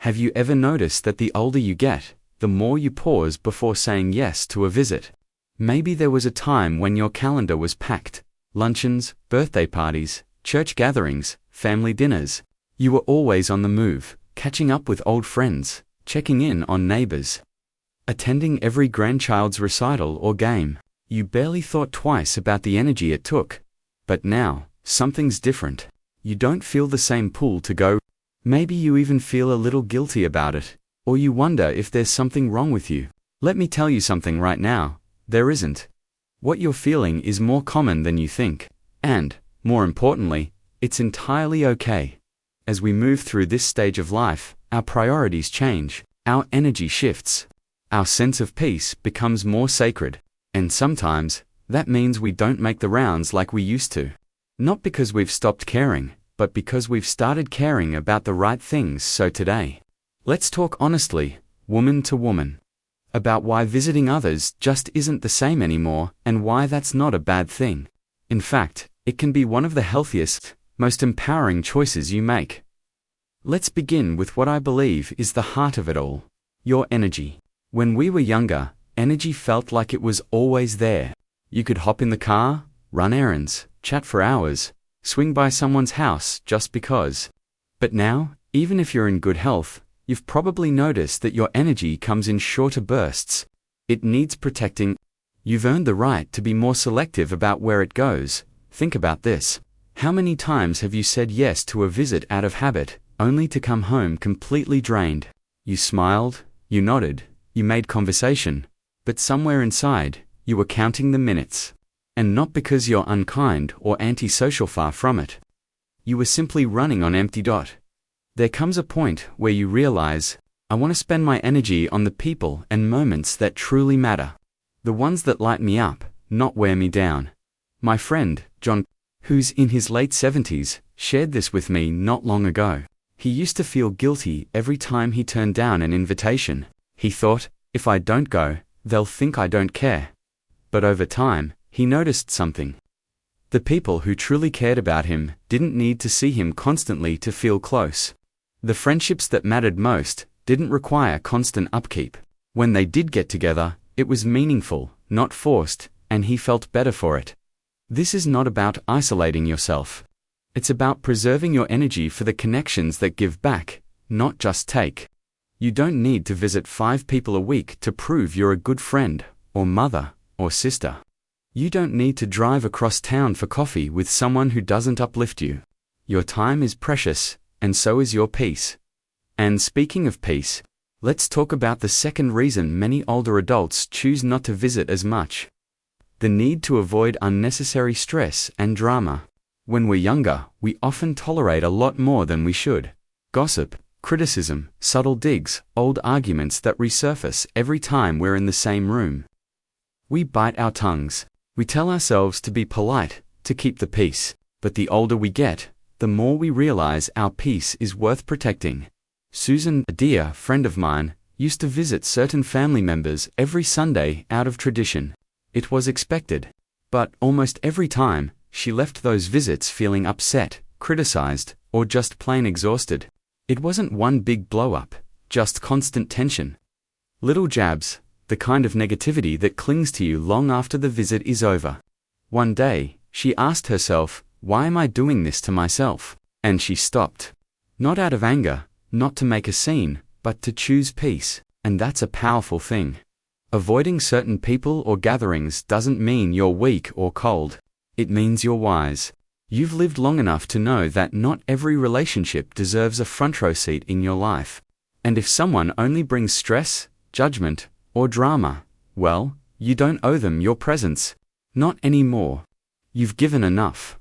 Have you ever noticed that the older you get, the more you pause before saying yes to a visit? Maybe there was a time when your calendar was packed. Luncheons, birthday parties, church gatherings, family dinners. You were always on the move, catching up with old friends, checking in on neighbors, attending every grandchild's recital or game. You barely thought twice about the energy it took. But now, something's different. You don't feel the same pull to go. Maybe you even feel a little guilty about it, or you wonder if there's something wrong with you. Let me tell you something right now, there isn't. What you're feeling is more common than you think, and, more importantly, it's entirely okay. As we move through this stage of life, our priorities change, our energy shifts, our sense of peace becomes more sacred, and sometimes, that means we don't make the rounds like we used to. Not because we've stopped caring, but because we've started caring about the right things. So today, let's talk honestly, woman to woman, about why visiting others just isn't the same anymore and why that's not a bad thing. In fact, it can be one of the healthiest, most empowering choices you make. Let's begin with what I believe is the heart of it all, your energy. When we were younger, energy felt like it was always there. You could hop in the car, run errands, chat for hours, swing by someone's house just because. But now, even if you're in good health, you've probably noticed that your energy comes in shorter bursts. It needs protecting. You've earned the right to be more selective about where it goes. Think about this. How many times have you said yes to a visit out of habit, only to come home completely drained? You smiled, you nodded, you made conversation, but somewhere inside, you were counting the minutes. And not because you're unkind or antisocial, far from it. You were simply running on empty. There comes a point where you realize, I want to spend my energy on the people and moments that truly matter. The ones that light me up, not wear me down. My friend, John, who's in his late 70s, shared this with me not long ago. He used to feel guilty every time he turned down an invitation. He thought, if I don't go, they'll think I don't care. But over time, he noticed something. The people who truly cared about him didn't need to see him constantly to feel close. The friendships that mattered most didn't require constant upkeep. When they did get together, it was meaningful, not forced, and he felt better for it. This is not about isolating yourself. It's about preserving your energy for the connections that give back, not just take. You don't need to visit 5 people a week to prove you're a good friend, or mother, or sister. You don't need to drive across town for coffee with someone who doesn't uplift you. Your time is precious, and so is your peace. And speaking of peace, let's talk about the second reason many older adults choose not to visit as much. The need to avoid unnecessary stress and drama. When we're younger, we often tolerate a lot more than we should. Gossip, criticism, subtle digs, old arguments that resurface every time we're in the same room. We bite our tongues. We tell ourselves to be polite, to keep the peace. But the older we get, the more we realize our peace is worth protecting. Susan, a dear friend of mine, used to visit certain family members every Sunday out of tradition. It was expected. But almost every time, she left those visits feeling upset, criticized, or just plain exhausted. It wasn't one big blow-up, just constant tension. Little jabs, the kind of negativity that clings to you long after the visit is over. One day, she asked herself, why am I doing this to myself? And she stopped. Not out of anger, not to make a scene, but to choose peace, and that's a powerful thing. Avoiding certain people or gatherings doesn't mean you're weak or cold. It means you're wise. You've lived long enough to know that not every relationship deserves a front row seat in your life. And if someone only brings stress, judgment, or drama, well, you don't owe them your presence. Not anymore. You've given enough.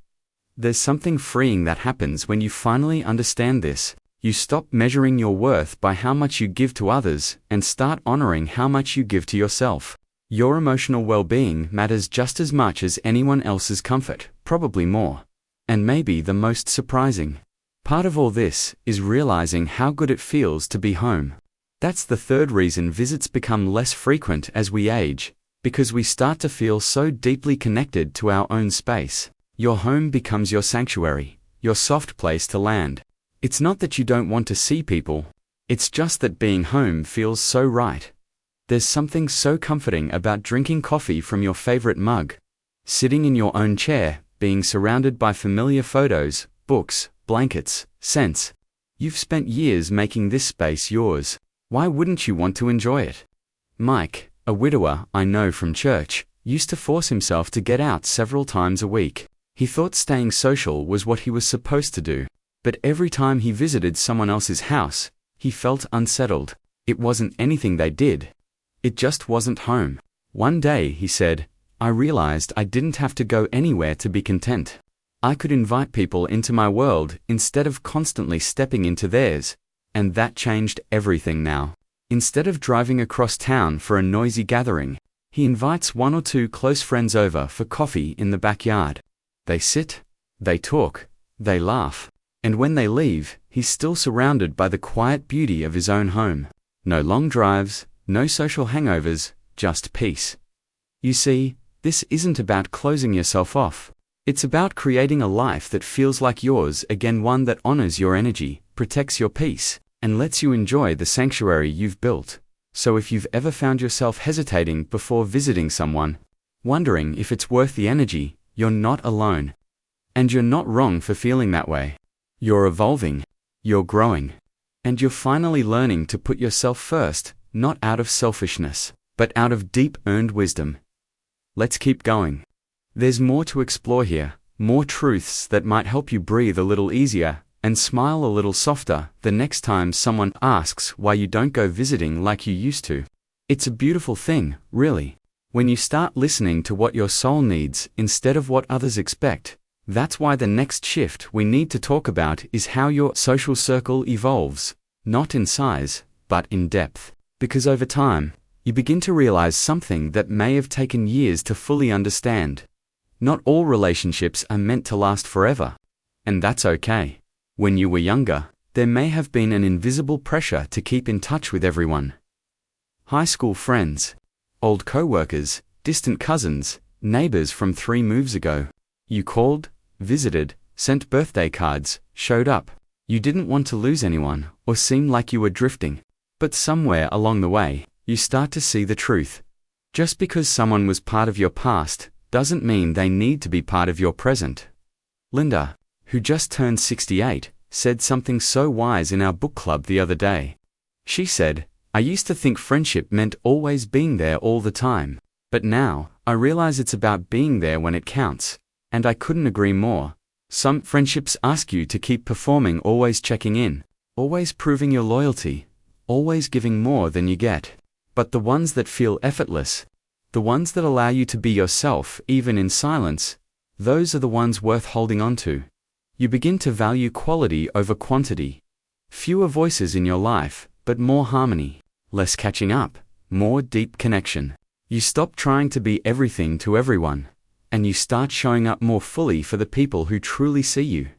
There's something freeing that happens when you finally understand this. You stop measuring your worth by how much you give to others and start honoring how much you give to yourself. Your emotional well-being matters just as much as anyone else's comfort, probably more. And maybe the most surprising part of all this is realizing how good it feels to be home. That's the third reason visits become less frequent as we age, because we start to feel so deeply connected to our own space. Your home becomes your sanctuary, your soft place to land. It's not that you don't want to see people. It's just that being home feels so right. There's something so comforting about drinking coffee from your favorite mug, sitting in your own chair, being surrounded by familiar photos, books, blankets, scents. You've spent years making this space yours. Why wouldn't you want to enjoy it? Mike, a widower I know from church, used to force himself to get out several times a week. He thought staying social was what he was supposed to do. But every time he visited someone else's house, he felt unsettled. It wasn't anything they did. It just wasn't home. One day, he said, I realized I didn't have to go anywhere to be content. I could invite people into my world instead of constantly stepping into theirs. And that changed everything now. Instead of driving across town for a noisy gathering, he invites one or two close friends over for coffee in the backyard. They sit, they talk, they laugh. And when they leave, he's still surrounded by the quiet beauty of his own home. No long drives, no social hangovers, just peace. You see, this isn't about closing yourself off. It's about creating a life that feels like yours again, one that honors your energy, protects your peace, and lets you enjoy the sanctuary you've built. So if you've ever found yourself hesitating before visiting someone, wondering if it's worth the energy, you're not alone. And you're not wrong for feeling that way. You're evolving, you're growing, and you're finally learning to put yourself first, not out of selfishness, but out of deep earned wisdom. Let's keep going. There's more to explore here, more truths that might help you breathe a little easier and smile a little softer the next time someone asks why you don't go visiting like you used to. It's a beautiful thing, really. When you start listening to what your soul needs instead of what others expect. That's why the next shift we need to talk about is how your social circle evolves, not in size, but in depth. Because over time, you begin to realize something that may have taken years to fully understand. Not all relationships are meant to last forever. And that's okay. When you were younger, there may have been an invisible pressure to keep in touch with everyone. High school friends, old co-workers, distant cousins, neighbors from 3 moves ago. You called, visited, sent birthday cards, showed up. You didn't want to lose anyone or seem like you were drifting. But somewhere along the way, you start to see the truth. Just because someone was part of your past doesn't mean they need to be part of your present. Linda, who just turned 68, said something so wise in our book club the other day. She said, I used to think friendship meant always being there all the time. But now, I realize it's about being there when it counts. And I couldn't agree more. Some friendships ask you to keep performing, always checking in, always proving your loyalty, always giving more than you get. But the ones that feel effortless, the ones that allow you to be yourself even in silence, those are the ones worth holding on to. You begin to value quality over quantity. Fewer voices in your life, but more harmony. Less catching up, more deep connection. You stop trying to be everything to everyone. And you start showing up more fully for the people who truly see you.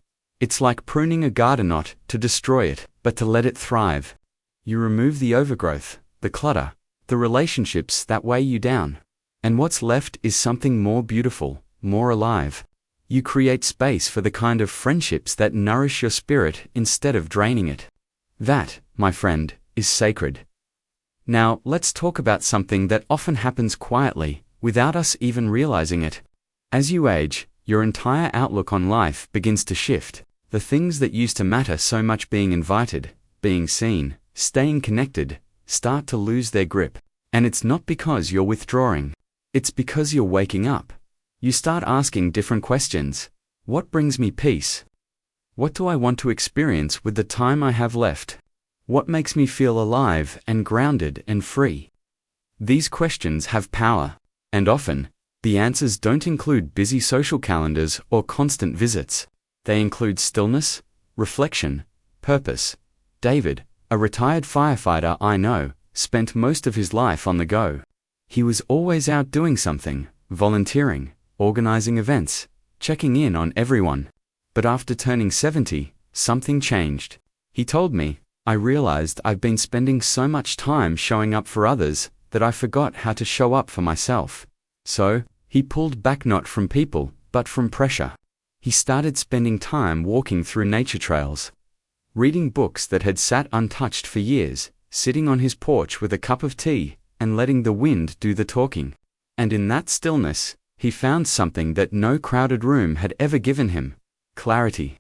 It's like pruning a garden, not to destroy it, but to let it thrive. You remove the overgrowth, the clutter, the relationships that weigh you down. And what's left is something more beautiful, more alive. You create space for the kind of friendships that nourish your spirit instead of draining it. That, my friend, is sacred. Now, let's talk about something that often happens quietly, without us even realizing it. As you age, your entire outlook on life begins to shift. The things that used to matter so much, being invited, being seen, staying connected, start to lose their grip. And it's not because you're withdrawing. It's because you're waking up. You start asking different questions. What brings me peace? What do I want to experience with the time I have left? What makes me feel alive and grounded and free? These questions have power, and often, the answers don't include busy social calendars or constant visits. They include stillness, reflection, purpose. David, a retired firefighter I know, spent most of his life on the go. He was always out doing something, volunteering, organizing events, checking in on everyone. But after turning 70, something changed. He told me, I realized I've been spending so much time showing up for others that I forgot how to show up for myself. So, he pulled back, not from people, but from pressure. He started spending time walking through nature trails, reading books that had sat untouched for years, sitting on his porch with a cup of tea, and letting the wind do the talking. And in that stillness, he found something that no crowded room had ever given him: clarity.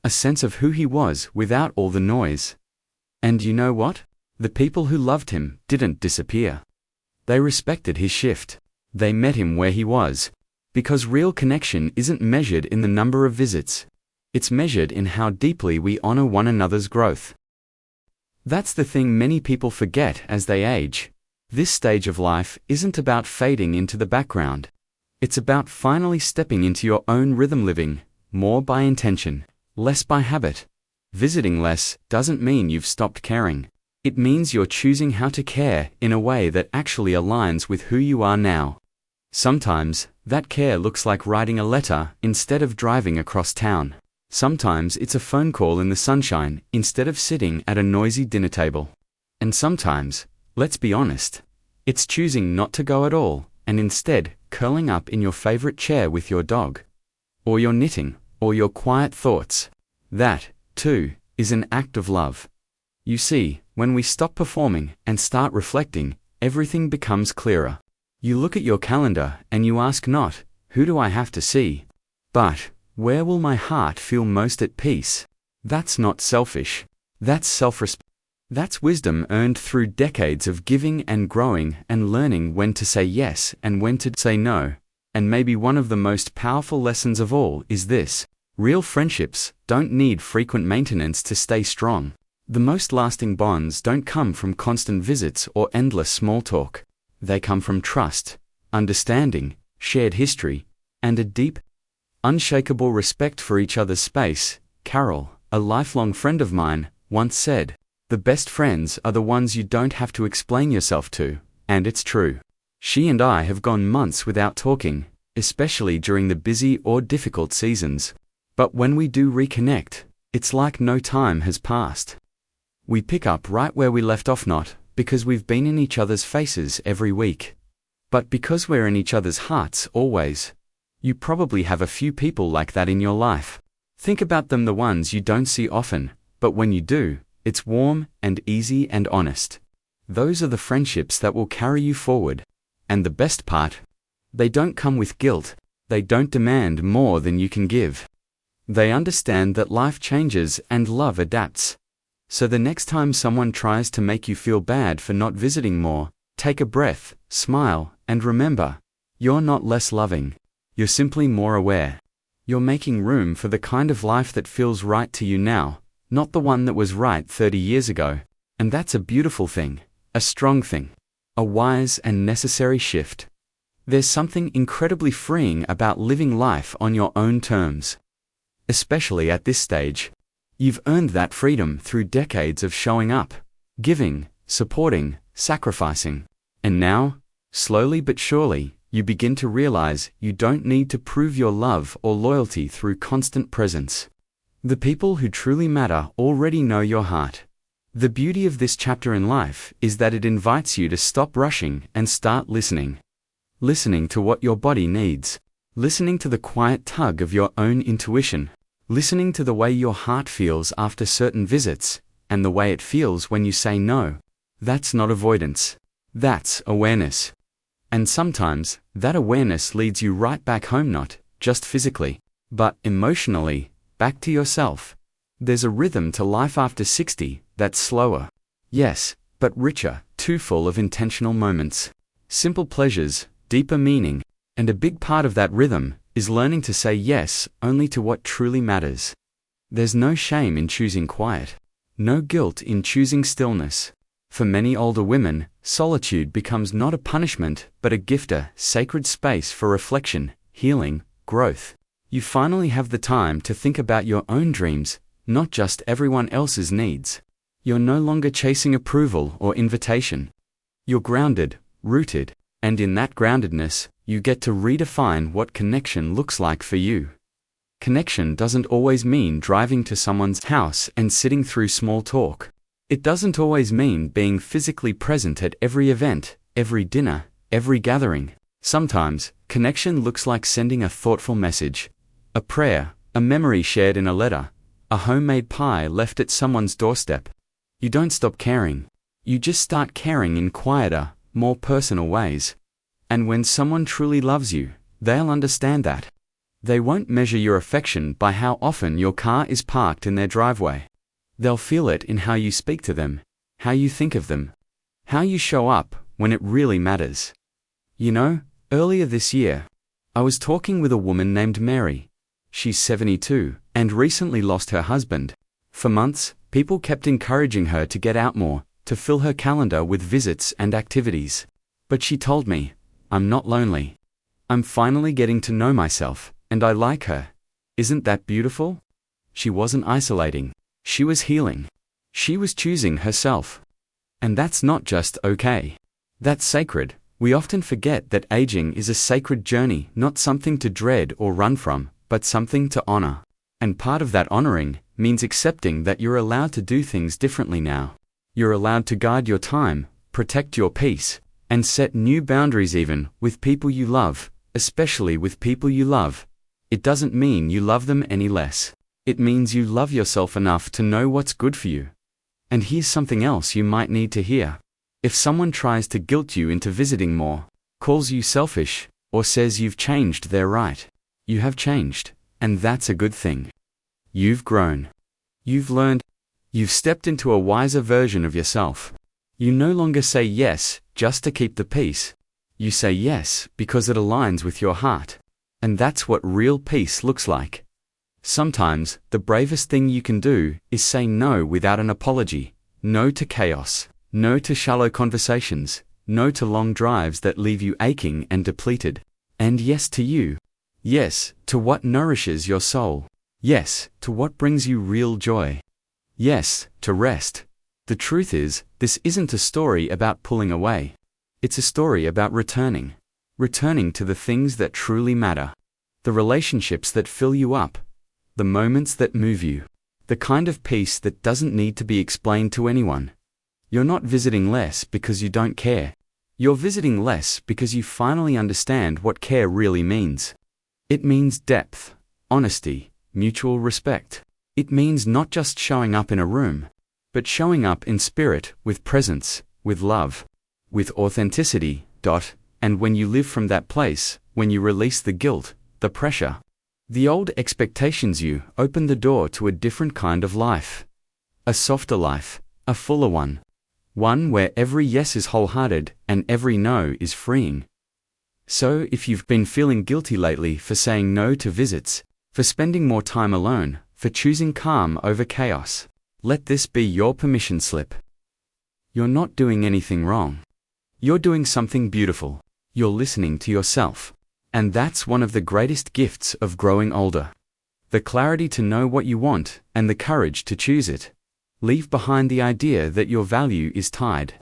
A sense of who he was without all the noise. And you know what? The people who loved him didn't disappear. They respected his shift. They met him where he was. Because real connection isn't measured in the number of visits. It's measured in how deeply we honor one another's growth. That's the thing many people forget as they age. This stage of life isn't about fading into the background. It's about finally stepping into your own rhythm, living more by intention, less by habit. Visiting less doesn't mean you've stopped caring. It means you're choosing how to care in a way that actually aligns with who you are now. Sometimes, that care looks like writing a letter instead of driving across town. Sometimes it's a phone call in the sunshine instead of sitting at a noisy dinner table. And sometimes, let's be honest, it's choosing not to go at all and instead curling up in your favorite chair with your dog, or your knitting, or your quiet thoughts. That, too, is an act of love. You see, when we stop performing and start reflecting, everything becomes clearer. You look at your calendar and you ask not, who do I have to see? But, where will my heart feel most at peace? That's not selfish. That's self-respect. That's wisdom earned through decades of giving and growing and learning when to say yes and when to say no. And maybe one of the most powerful lessons of all is this: real friendships don't need frequent maintenance to stay strong. The most lasting bonds don't come from constant visits or endless small talk. They come from trust, understanding, shared history, and a deep, unshakable respect for each other's space. Carol, a lifelong friend of mine, once said, "The best friends are the ones you don't have to explain yourself to," and it's true. She and I have gone months without talking, especially during the busy or difficult seasons. But when we do reconnect, it's like no time has passed. We pick up right where we left off, not because we've been in each other's faces every week, but because we're in each other's hearts always. You probably have a few people like that in your life. Think about them, the ones you don't see often, but when you do, it's warm and easy and honest. Those are the friendships that will carry you forward. And the best part? They don't come with guilt. They don't demand more than you can give. They understand that life changes and love adapts. So the next time someone tries to make you feel bad for not visiting more, take a breath, smile, and remember, you're not less loving. You're simply more aware. You're making room for the kind of life that feels right to you now, not the one that was right 30 years ago. And that's a beautiful thing, a strong thing, a wise and necessary shift. There's something incredibly freeing about living life on your own terms. Especially at this stage. You've earned that freedom through decades of showing up, giving, supporting, sacrificing. And now, slowly but surely, you begin to realize you don't need to prove your love or loyalty through constant presence. The people who truly matter already know your heart. The beauty of this chapter in life is that it invites you to stop rushing and start listening. Listening to what your body needs. Listening to the quiet tug of your own intuition. Listening to the way your heart feels after certain visits, and the way it feels when you say no. That's not avoidance. That's awareness. And sometimes, that awareness leads you right back home, not just physically, but emotionally, back to yourself. There's a rhythm to life after 60 that's slower. Yes, but richer, too full of intentional moments. Simple pleasures, deeper meaning, and a big part of that rhythm is learning to say yes only to what truly matters. There's no shame in choosing quiet. No guilt in choosing stillness. For many older women, solitude becomes not a punishment but a gift, a sacred space for reflection, healing, growth. You finally have the time to think about your own dreams, not just everyone else's needs. You're no longer chasing approval or invitation. You're grounded, rooted, and in that groundedness, you get to redefine what connection looks like for you. Connection doesn't always mean driving to someone's house and sitting through small talk. It doesn't always mean being physically present at every event, every dinner, every gathering. Sometimes, connection looks like sending a thoughtful message, a prayer, a memory shared in a letter, A homemade pie left at someone's doorstep. You don't stop caring. You just start caring in quieter, more personal ways. And when someone truly loves you, they'll understand that. They won't measure your affection by how often your car is parked in their driveway. They'll feel it in how you speak to them, how you think of them, how you show up when it really matters. You know, earlier this year, I was talking with a woman named Mary. She's 72 and recently lost her husband. For months, people kept encouraging her to get out more, to fill her calendar with visits and activities. But she told me, I'm not lonely. I'm finally getting to know myself, and I like her. Isn't that beautiful? She wasn't isolating. She was healing. She was choosing herself. And that's not just okay. That's sacred. We often forget that aging is a sacred journey, not something to dread or run from, but something to honor. And part of that honoring means accepting that you're allowed to do things differently now. You're allowed to guide your time, protect your peace, and set new boundaries even with people you love, especially with people you love. It doesn't mean you love them any less. It means you love yourself enough to know what's good for you. And here's something else you might need to hear. If someone tries to guilt you into visiting more, calls you selfish, or says you've changed, they're right. You have changed, and that's a good thing. You've grown. You've learned. You've stepped into a wiser version of yourself. You no longer say yes just to keep the peace. You say yes because it aligns with your heart. And that's what real peace looks like. Sometimes, the bravest thing you can do is say no without an apology. No to chaos. No to shallow conversations. No to long drives that leave you aching and depleted. And yes to you. Yes to what nourishes your soul. Yes to what brings you real joy. Yes to rest. The truth is, this isn't a story about pulling away. It's a story about returning. Returning to the things that truly matter. The relationships that fill you up. The moments that move you. The kind of peace that doesn't need to be explained to anyone. You're not visiting less because you don't care. You're visiting less because you finally understand what care really means. It means depth, honesty, mutual respect. It means not just showing up in a room, but showing up in spirit, with presence, with love, with authenticity. And when you live from that place, when you release the guilt, the pressure, the old expectations, you open the door to a different kind of life. A softer life, a fuller one. One where every yes is wholehearted and every no is freeing. So if you've been feeling guilty lately for saying no to visits, for spending more time alone, for choosing calm over chaos, let this be your permission slip. You're not doing anything wrong. You're doing something beautiful. You're listening to yourself. And that's one of the greatest gifts of growing older. The clarity to know what you want and the courage to choose it. Leave behind the idea that your value is tied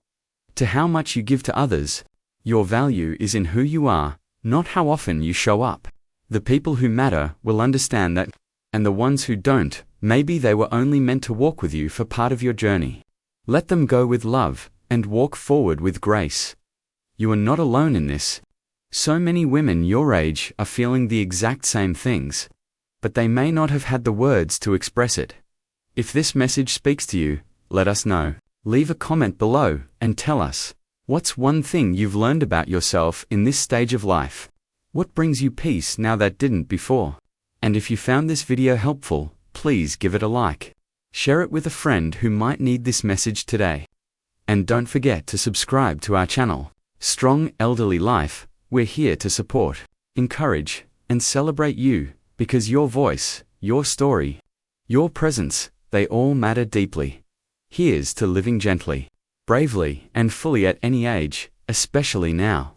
to how much you give to others. Your value is in who you are, not how often you show up. The people who matter will understand that, and the ones who don't, maybe they were only meant to walk with you for part of your journey. Let them go with love and walk forward with grace. You are not alone in this. So many women your age are feeling the exact same things, but they may not have had the words to express it. If this message speaks to you, let us know. Leave a comment below and tell us, what's one thing you've learned about yourself in this stage of life? What brings you peace now that didn't before? And if you found this video helpful, please give it a like. Share it with a friend who might need this message today. And don't forget to subscribe to our channel, Strong Elderly Life. We're here to support, encourage, and celebrate you, because your voice, your story, your presence, they all matter deeply. Here's to living gently, bravely, and fully at any age, especially now.